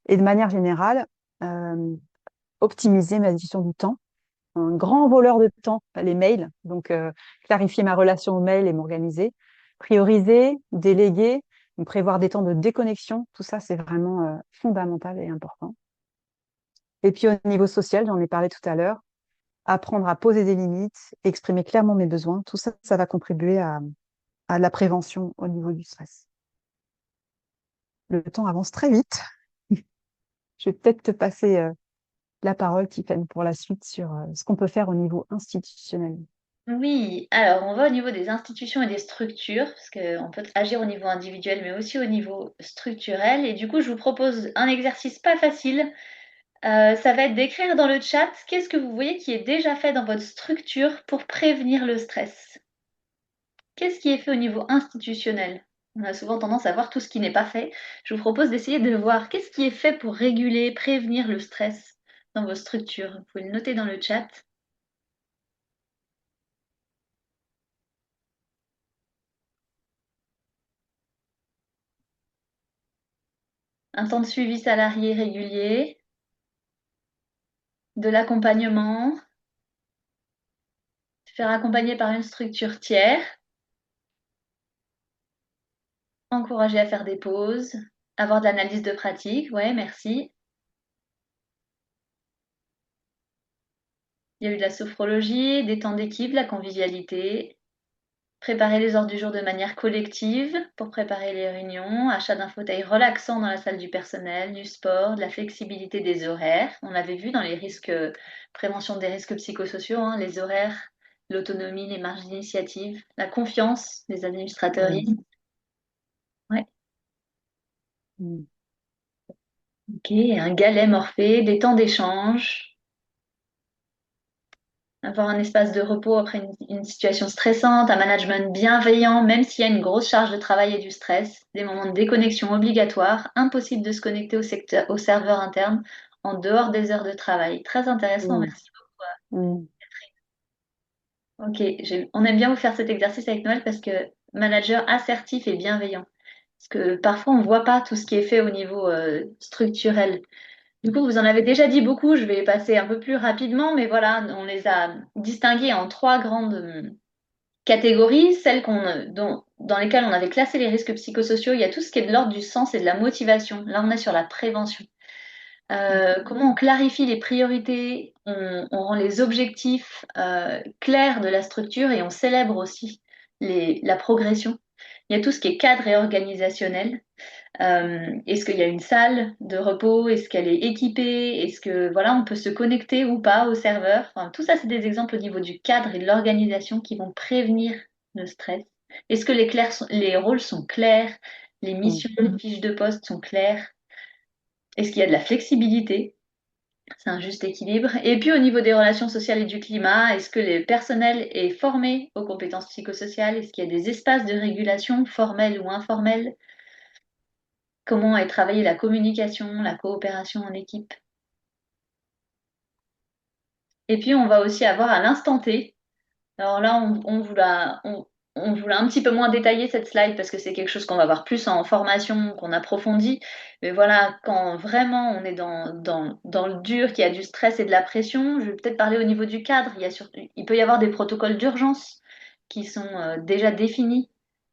et de manière générale, euh, optimiser ma gestion du temps. Un grand voleur de temps, les mails, donc clarifier ma relation aux mails et m'organiser, prioriser, déléguer, prévoir des temps de déconnexion, tout ça, c'est vraiment fondamental et important. Et puis au niveau social, j'en ai parlé tout à l'heure, apprendre à poser des limites, exprimer clairement mes besoins, tout ça, ça va contribuer à la prévention au niveau du stress. Le temps avance très vite. Je vais peut-être te passer la parole, Tiffany, pour la suite sur ce qu'on peut faire au niveau institutionnel. Oui, alors on va au niveau des institutions et des structures, parce qu'on peut agir au niveau individuel, mais aussi au niveau structurel. Et du coup, je vous propose un exercice pas facile. Ça va être d'écrire dans le chat qu'est-ce que vous voyez qui est déjà fait dans votre structure pour prévenir le stress. Qu'est-ce qui est fait au niveau institutionnel? On a souvent tendance à voir tout ce qui n'est pas fait. Je vous propose d'essayer de voir qu'est-ce qui est fait pour réguler, prévenir le stress dans vos structures. Vous pouvez le noter dans le chat. Un temps de suivi salarié régulier, de l'accompagnement, se faire accompagner par une structure tiers, encourager à faire des pauses, avoir de l'analyse de pratique. Ouais, merci. Il y a eu de la sophrologie, des temps d'équipe, de la convivialité, préparer les ordres du jour de manière collective pour préparer les réunions, achat d'un fauteuil relaxant dans la salle du personnel, du sport, de la flexibilité des horaires. On l'avait vu dans les risques, prévention des risques psychosociaux, hein, les horaires, l'autonomie, les marges d'initiative, la confiance des administrateurs. Oui. Ouais. Mm. Ok, un galet Morphée, des temps d'échange, avoir un espace de repos après une situation stressante, un management bienveillant, même s'il y a une grosse charge de travail et du stress, des moments de déconnexion obligatoires, impossible de se connecter au serveur interne en dehors des heures de travail. Très intéressant, Mm. merci. Mm. Ok, on aime bien vous faire cet exercice avec Noël parce que manager assertif et bienveillant. Parce que parfois on ne voit pas tout ce qui est fait au niveau structurel. Du coup, vous en avez déjà dit beaucoup, je vais passer un peu plus rapidement, mais voilà, on les a distingués en trois grandes catégories, celles dans lesquelles on avait classé les risques psychosociaux. Il y a tout ce qui est de l'ordre du sens et de la motivation. Là, on est sur la prévention. Comment on clarifie les priorités, on rend les objectifs clairs de la structure et on célèbre aussi la progression. Il y a tout ce qui est cadre et organisationnel. Est-ce qu'il y a une salle de repos? Est-ce qu'elle est équipée? Est-ce que voilà, on peut se connecter ou pas au serveur? Enfin, tout ça, c'est des exemples au niveau du cadre et de l'organisation qui vont prévenir le stress. Est-ce que les rôles sont clairs? Les Mm. missions, les fiches de poste sont claires? Est-ce qu'il y a de la flexibilité? C'est un juste équilibre. Et puis au niveau des relations sociales et du climat, est-ce que le personnel est formé aux compétences psychosociales? Est-ce qu'il y a des espaces de régulation formels ou informels? Comment est travaillée la communication, la coopération en équipe? Et puis on va aussi avoir à l'instant T. Alors là, on vous l'a un petit peu moins détaillé cette slide parce que c'est quelque chose qu'on va voir plus en formation, qu'on approfondit. Mais voilà, quand vraiment on est dans le dur, qu'il y a du stress et de la pression, je vais peut-être parler au niveau du cadre. Il peut y avoir des protocoles d'urgence qui sont déjà définis,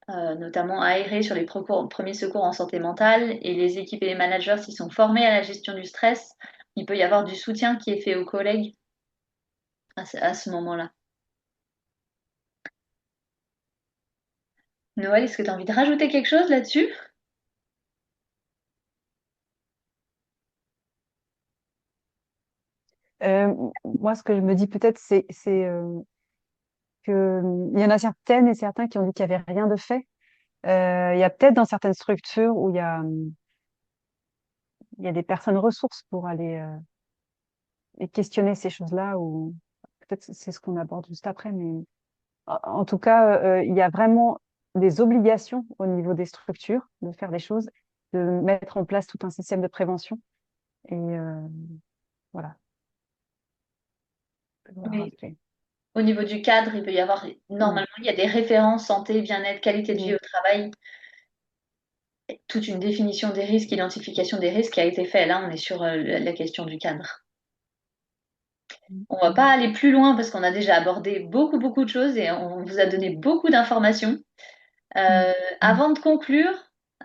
notamment aérés sur les premiers secours en santé mentale. Et les équipes et les managers, s'ils sont formés à la gestion du stress, il peut y avoir du soutien qui est fait aux collègues à ce moment-là. Noël, est-ce que tu as envie de rajouter quelque chose là-dessus? Euh, Moi, ce que je me dis peut-être, que il y en a certaines et certains qui ont dit qu'il n'y avait rien de fait. Il y a peut-être dans certaines structures où il y a des personnes ressources pour aller et questionner ces choses-là, ou peut-être c'est ce qu'on aborde juste après, mais en tout cas, il y a vraiment des obligations au niveau des structures de faire des choses, de mettre en place tout un système de prévention. Et voilà, je dois Oui. rajouter. Au niveau du cadre, il peut y avoir, Mm. normalement, il y a des références santé, bien-être, qualité de vie Mm. au travail, toute une définition des risques, identification des risques qui a été fait. Là, on est sur la question du cadre. On va pas aller plus loin parce qu'on a déjà abordé beaucoup, beaucoup de choses et on vous a donné beaucoup d'informations. Euh, Avant de conclure,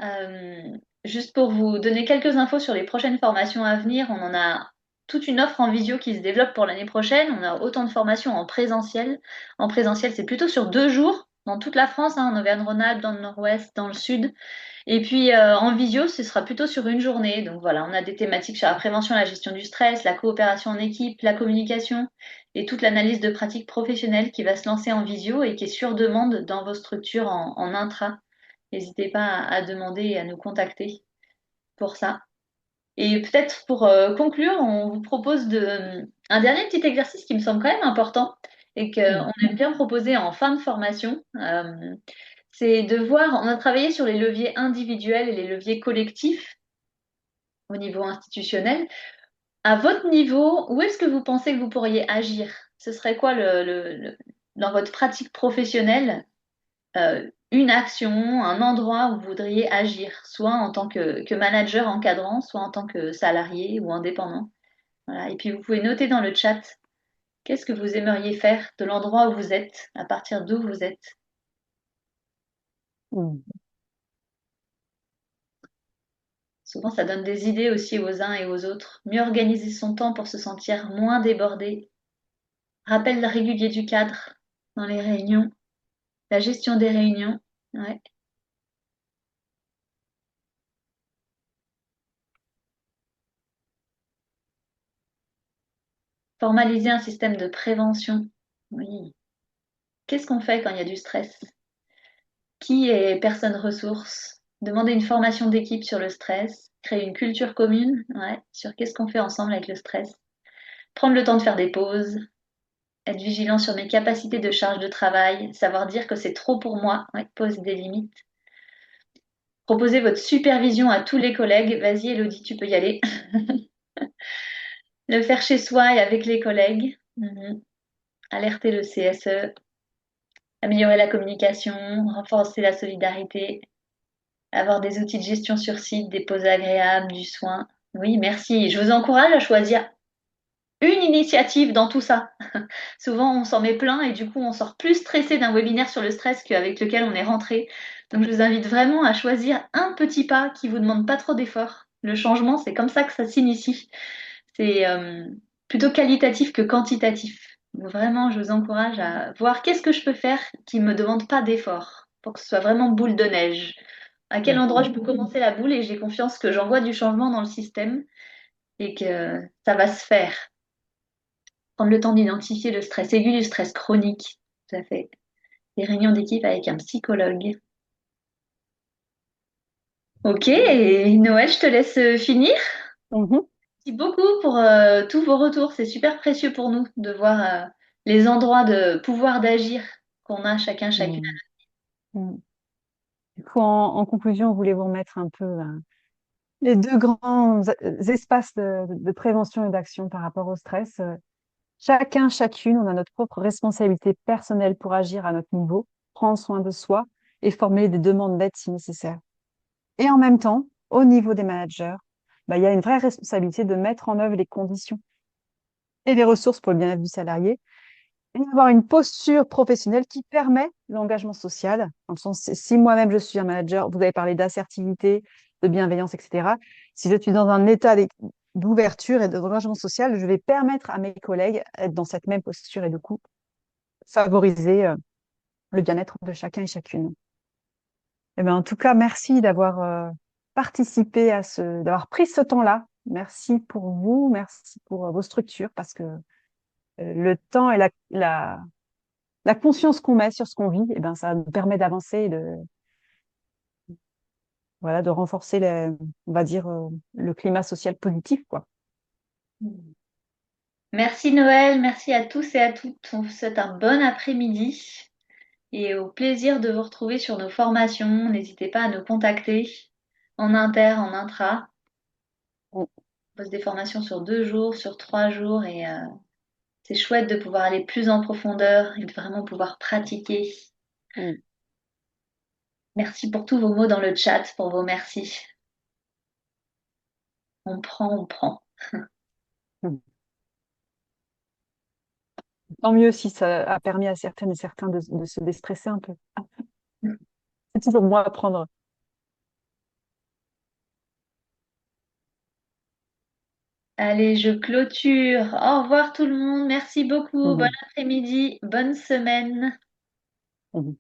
euh, juste pour vous donner quelques infos sur les prochaines formations à venir, on en a toute une offre en visio qui se développe pour l'année prochaine. On a autant de formations en présentiel. En présentiel, c'est plutôt sur 2 jours dans toute la France, hein, en Auvergne-Rhône-Alpes, dans le Nord-Ouest, dans le Sud. Et puis en visio, ce sera plutôt sur une journée. Donc voilà, on a des thématiques sur la prévention, la gestion du stress, la coopération en équipe, la communication et toute l'analyse de pratiques professionnelles qui va se lancer en visio et qui est sur demande dans vos structures en intra. N'hésitez pas à demander et à nous contacter pour ça. Et peut-être pour conclure, on vous propose un dernier petit exercice qui me semble quand même important et qu'on Mm. aime bien proposer en fin de formation. C'est de voir, on a travaillé sur les leviers individuels et les leviers collectifs au niveau institutionnel. À votre niveau, où est-ce que vous pensez que vous pourriez agir? Ce serait quoi dans votre pratique professionnelle, une action, un endroit où vous voudriez agir, soit en tant que manager encadrant, soit en tant que salarié ou indépendant. Voilà. Et puis vous pouvez noter dans le chat qu'est-ce que vous aimeriez faire de l'endroit où vous êtes, à partir d'où vous êtes. Mm. Souvent, ça donne des idées aussi aux uns et aux autres. Mieux organiser son temps pour se sentir moins débordé. Rappel régulier du cadre dans les réunions, la gestion des réunions. Ouais. Formaliser un système de prévention. Oui. Qu'est-ce qu'on fait quand il y a du stress? Qui est personne ressource? Demander une formation d'équipe sur le stress. Créer une culture commune, ouais, sur qu'est-ce qu'on fait ensemble avec le stress. Prendre le temps de faire des pauses. être vigilant sur mes capacités de charge de travail, savoir dire que c'est trop pour moi, ouais, pose des limites. Proposer votre supervision à tous les collègues. Vas-y, Elodie, tu peux y aller. Le faire chez soi et avec les collègues. Mhm. Alerter le CSE. Améliorer la communication. Renforcer la solidarité. Avoir des outils de gestion sur site, des pauses agréables, du soin. Oui, merci. Je vous encourage à choisir une initiative dans tout ça. Souvent, on s'en met plein et du coup, on sort plus stressé d'un webinaire sur le stress qu'avec lequel on est rentré. Donc, je vous invite vraiment à choisir un petit pas qui vous demande pas trop d'efforts. Le changement, c'est comme ça que ça s'initie. C'est plutôt qualitatif que quantitatif. Donc, vraiment, je vous encourage à voir qu'est-ce que je peux faire qui me demande pas d'efforts pour que ce soit vraiment boule de neige. À quel Mm. endroit je peux commencer la boule et j'ai confiance que j'envoie du changement dans le système et que ça va se faire. Prendre le temps d'identifier le stress aigu, le stress chronique. Tout à fait. Des réunions d'équipe avec un psychologue. Ok, et Noël, je te laisse finir. Mhm. Merci beaucoup pour tous vos retours. C'est super précieux pour nous de voir les endroits de pouvoir d'agir qu'on a chacun, chacune. Mm. Mm. Du coup, en conclusion, on voulait vous remettre un peu les deux grands espaces de prévention et d'action par rapport au stress. Chacun, chacune, on a notre propre responsabilité personnelle pour agir à notre niveau, prendre soin de soi et formuler des demandes d'aide si nécessaire. Et en même temps, au niveau des managers, bah, il y a une vraie responsabilité de mettre en œuvre les conditions et les ressources pour le bien-être du salarié et avoir une posture professionnelle qui permet l'engagement social. Dans le sens, si moi-même je suis un manager, vous avez parlé d'assertivité, de bienveillance, etc. Si je suis dans un état d'ouverture et d'engagement social, je vais permettre à mes collègues d'être dans cette même posture et du coup favoriser le bien-être de chacun et chacune. Eh ben, en tout cas, merci d'avoir participé d'avoir pris ce temps-là. Merci pour vous, merci pour vos structures parce que le temps et la conscience qu'on met sur ce qu'on vit, eh ben, ça nous permet d'avancer et voilà, de renforcer on va dire, le climat social positif, quoi. Merci Noël, merci à tous et à toutes. On vous souhaite un bon après-midi et au plaisir de vous retrouver sur nos formations. N'hésitez pas à nous contacter en inter, en intra. Mm, On pose des formations sur 2 jours, sur 3 jours et c'est chouette de pouvoir aller plus en profondeur et de vraiment pouvoir pratiquer. mm, Merci pour tous vos mots dans le chat, pour vos merci. On prend, on prend. mm. Tant mieux si ça a permis à certaines et certains de se déstresser un peu. C'est toujours bon à prendre. Allez, je clôture. Au revoir tout le monde. Merci beaucoup. Bon Mhm, après-midi. Bonne semaine. mhm.